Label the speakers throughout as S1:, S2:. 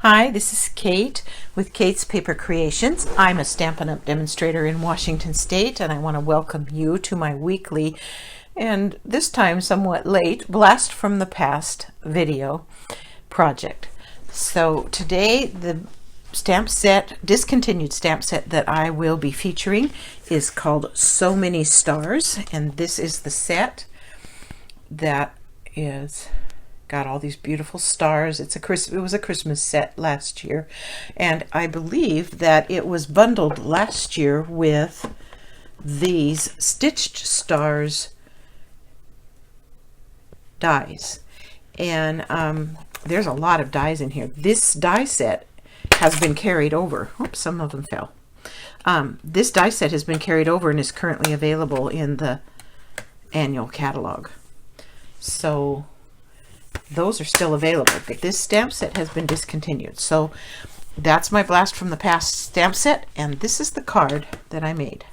S1: Hi, this is Kate with Kate's Paper Creations. I'm a Stampin' Up! Demonstrator in Washington State, and I want to welcome you to my weekly, and this time somewhat late, Blast from the Past video project. So today the stamp set, discontinued stamp set that I will be featuring is called So Many Stars, and this is the set that is got all these beautiful stars. It was a Christmas set last year, and I believe that it was bundled last year with these Stitched Stars dies, and there's a lot of dies in here. This die set has been carried over. Oops, some of them fell. This die set has been carried over and is currently available in the annual catalog. So those are still available, but this stamp set has been discontinued. So that's my Blast from the Past stamp set, and this is the card that I made.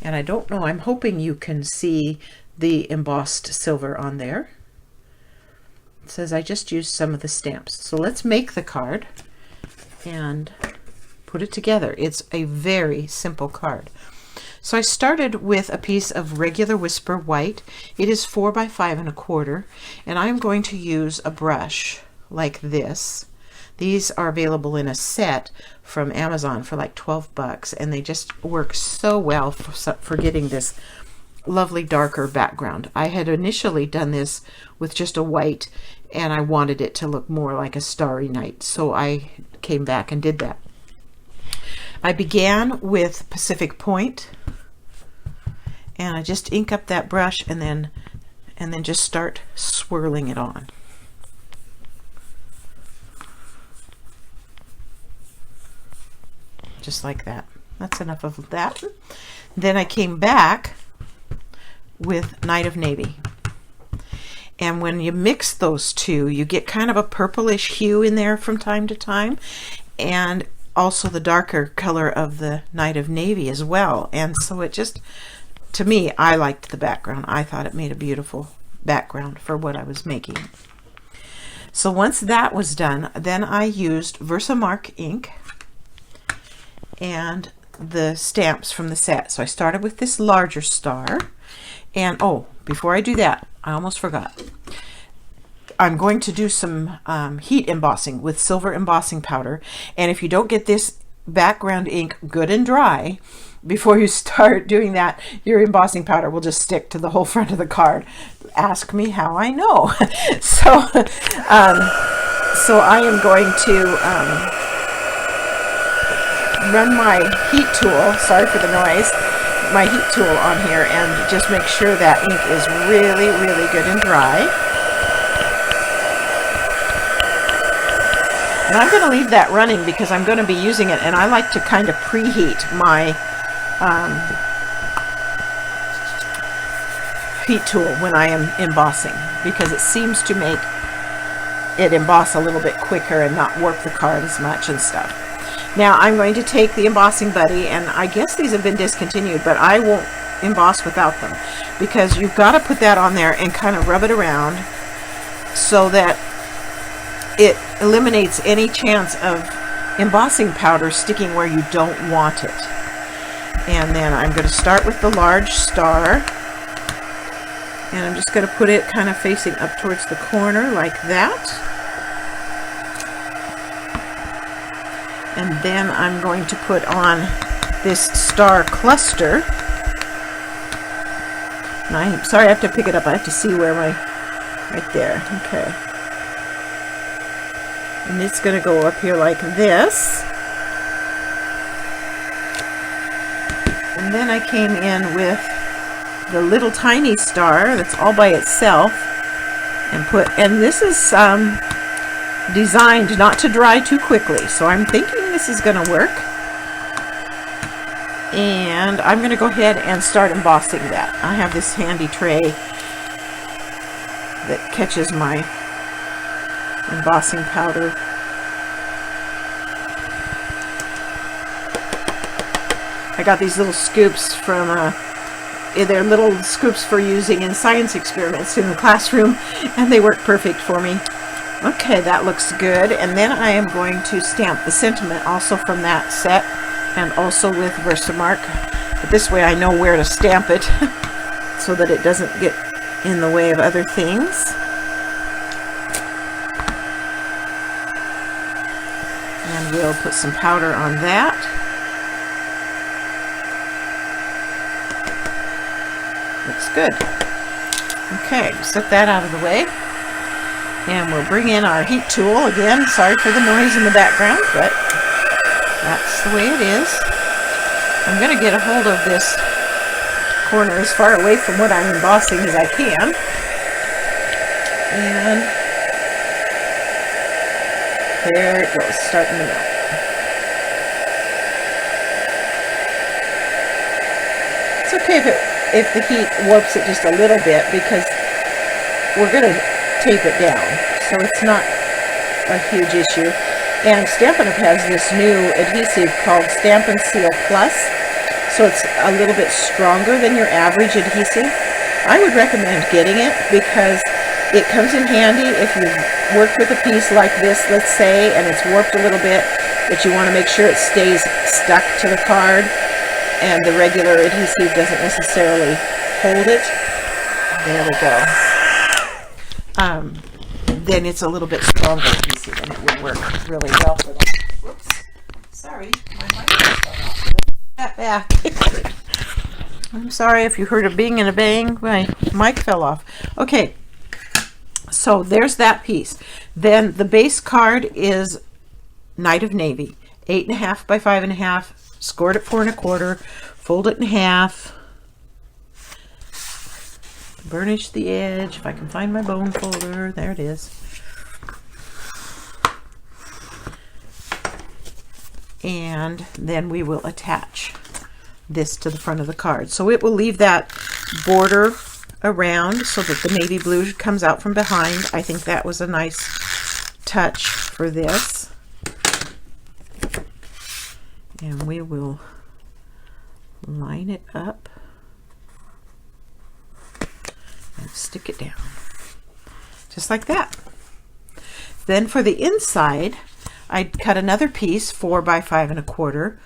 S1: And I don't know, I'm hoping you can see the embossed silver on there. It says I just used some of the stamps. So let's make the card and put it together. It's a very simple card. So I started with a piece of regular Whisper white. It is 4 by 5 1/4, and I'm going to use a brush like this. These are available in a set from Amazon for like 12 bucks, and they just work so well for getting this lovely darker background. I had initially done this with just a white, and I wanted it to look more like a starry night, so I came back and did that. I began with Pacific Point, and I just ink up that brush and then just start swirling it on. Just like that. That's enough of that. Then I came back with Night of Navy. And when you mix those two, you get kind of a purplish hue in there from time to time, and also the darker color of the Night of Navy as well. And so it just, to me, I liked the background. I thought it made a beautiful background for what I was making. So once that was done, then I used Versamark ink and the stamps from the set. So I started with this larger star, and oh, before I do that, I almost forgot. I'm going to do some heat embossing with silver embossing powder, and if you don't get this background ink good and dry before you start doing that, your embossing powder will just stick to the whole front of the card. Ask me how I know. So I am going to run my heat tool, sorry for the noise, my heat tool on here, and just make sure that ink is really, really good and dry. And I'm going to leave that running because I'm going to be using it, and I like to kind of preheat my heat tool when I am embossing, because it seems to make it emboss a little bit quicker and not warp the card as much and stuff. Now I'm going to take the embossing buddy, and I guess these have been discontinued, but I won't emboss without them, because you've got to put that on there and kind of rub it around so that it eliminates any chance of embossing powder sticking where you don't want it. And then I'm going to start with the large star, and I'm just going to put it kind of facing up towards the corner like that. And then I'm going to put on this star cluster. And I'm sorry, I have to pick it up. I have to see where right there. Okay. And it's going to go up here like this. And then I came in with the little tiny star that's all by itself, and this is designed not to dry too quickly, so I'm thinking this is going to work. And I'm going to go ahead and start embossing that. I have this handy tray that catches my embossing powder. I got these little scoops from they're little scoops for using in science experiments in the classroom, and they work perfect for me. Okay, that looks good. And then I am going to stamp the sentiment also from that set and also with Versamark. But this way I know where to stamp it so that it doesn't get in the way of other things. And we'll put some powder on that. Looks good. Okay, set that out of the way. And we'll bring in our heat tool again. Sorry for the noise in the background, but that's the way it is. I'm going to get a hold of this corner as far away from what I'm embossing as I can. And there it goes, starting to melt. It's okay if the heat warps it just a little bit, because we're going to tape it down, so it's not a huge issue. And Stampin' Up! Has this new adhesive called Stamp and Seal Plus, so it's a little bit stronger than your average adhesive. I would recommend getting it because it comes in handy if you've worked with a piece like this, let's say, and it's warped a little bit, but you want to make sure it stays stuck to the card and the regular adhesive doesn't necessarily hold it. There we go. Then it's a little bit stronger adhesive and it would work really well for them. Whoops. Sorry, my mic fell off. Put that back. I'm sorry if you heard a bing and a bang. My mic fell off. Okay, so there's that piece. Then the base card is Night of Navy, 8.5 by 5.5, scored at 4 1/4, fold it in half, burnish the edge. If I can find my bone folder, there it is. And then we will attach this to the front of the card. So it will leave that border around so that the navy blue comes out from behind. I think that was a nice touch for this. And we will line it up and stick it down just like that. Then for the inside, I cut another piece 4 by 5 1/4,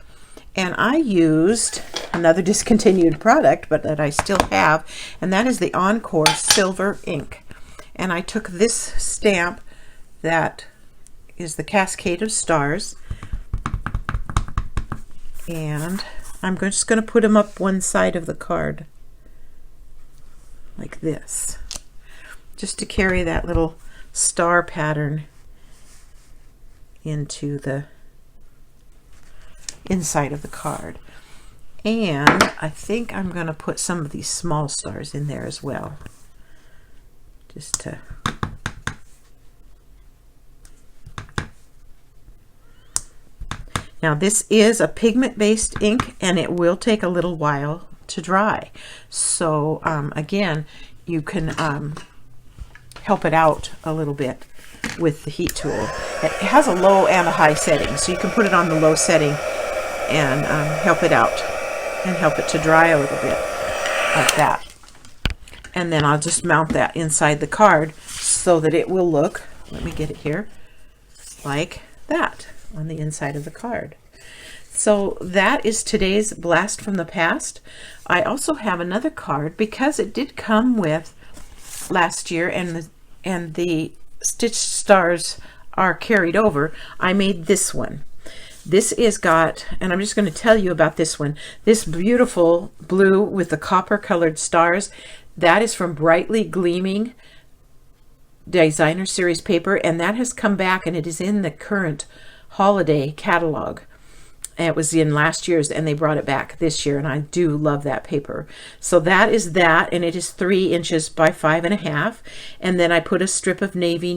S1: and I used another discontinued product but that I still have, and that is the Encore Silver ink. And I took this stamp that is the Cascade of Stars, and I'm just going to put them up one side of the card like this, just to carry that little star pattern into the inside of the card. And I think I'm going to put some of these small stars in there as well, just to now this is a pigment based ink and it will take a little while to dry, so again, you can help it out a little bit with the heat tool. It has a low and a high setting, so you can put it on the low setting and help it out and help it to dry a little bit like that. And then I'll just mount that inside the card so that it will look, let me get it here, like that on the inside of the card. So that is today's Blast from the Past. I also have another card because it did come with last year and the stitch stars are carried over. I made this one. This is got, and I'm just going to tell you about this one, this beautiful blue with the copper colored stars. That is from Brightly Gleaming Designer Series paper, and that has come back and it is in the current holiday catalog. It was in last year's and they brought it back this year, and I do love that paper. So that is that, and it is 3 inches by 5.5. And then I put a strip of navy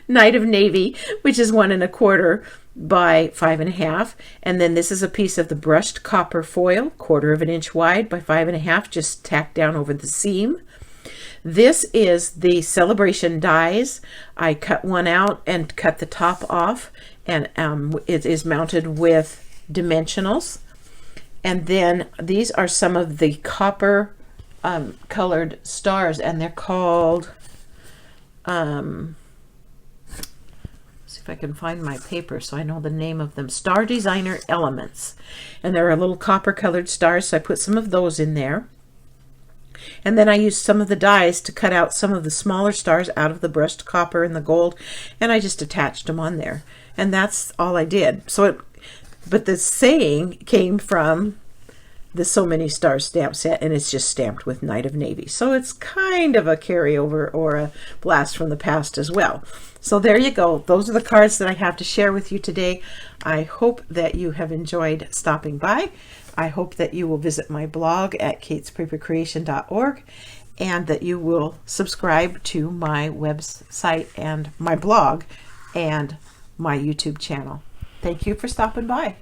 S1: Night of Navy, which is 1 1/4 by 5.5. And then this is a piece of the brushed copper foil, 1/4 inch wide by 5.5, just tacked down over the seam. This is the Celebration dies. I cut one out and cut the top off, and it is mounted with dimensionals. And then these are some of the copper colored stars, and they're called if I can find my paper so I know the name of them. Star Designer Elements. And there are little copper colored stars, so I put some of those in there. And then I used some of the dies to cut out some of the smaller stars out of the brushed copper and the gold, and I just attached them on there. And that's all I did. But the saying came from the So Many Stars stamp set, and it's just stamped with Knight of Navy. So it's kind of a carryover or a blast from the past as well. So there you go. Those are the cards that I have to share with you today. I hope that you have enjoyed stopping by. I hope that you will visit my blog at katespapercreation.org and that you will subscribe to my website and my blog and my YouTube channel. Thank you for stopping by.